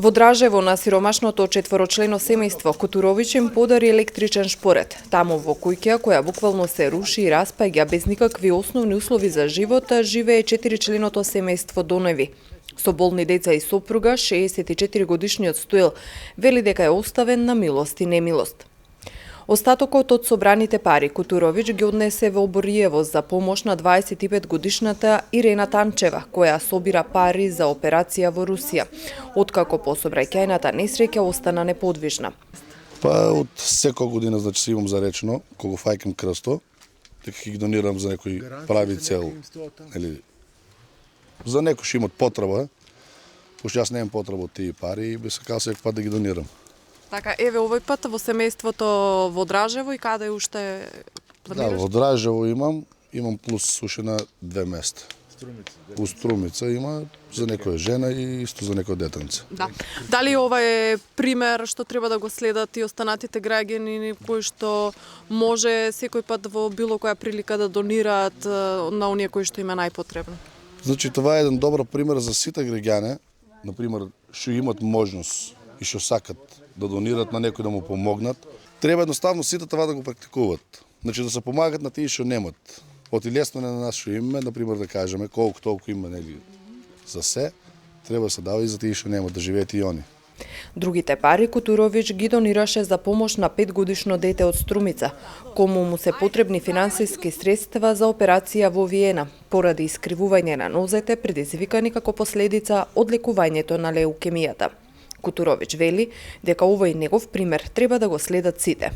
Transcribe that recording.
Во Дражево на сиромашното четворочлено семејство Кутуровиќ им подари електричен шпоред. Таму во куќа која буквално се руши и распаѓа без никакви основни услови за живот, живее 4-членото семејство Доневи. Со болни деца и сопруга, 64 годишниот Стоил вели дека е оставен на милост и немилост. Остатокот од собраните пари Кутуровиќ ги однесе во Обориево за помош на 25-годишната Ирена Танчева, која собира пари за операција во Русија, откако по сообраќајната несреќа остана неподвижна. Од секоја година си имам заречено, кога фаќам крсто, дека ќе ги донирам за некој прави цел. За некој што имат потреба, пошто јас немам потреба од тие пари и би сакал секој пат да ги донирам. Така, еве овој пат во семејството во Дражево и каде уште планираш? Да, во Дражево имам плюс уште на 2 места. У Струмица има за некоја жена и исто за некој детенце. Да. Дали ова е пример што треба да го следат и останатите граѓани кои што може секој пат во било која прилика да донираат на оние кои што има најпотребно? Значи това е еден добар пример за сите граѓани, например, што имат можност и што сакат да донират на некој да му помогнат. Треба едноставно сите това да го практикуваат. Значи да се помагат на тие што немат. Од леснење на нас што имаме, например да кажеме, колку толку има за се, треба да се дава и за тие што немат да живеат и они. Другите пари Кутуровиќ ги донираше за помош на 5-годишно дете од Струмица, кому му се потребни финансиски средства за операција во Виена, поради искривување на нозете предизвикани како последица од лекувањето на леукемијата. Кутуровиќ вели дека овој негов пример треба да го следат сите.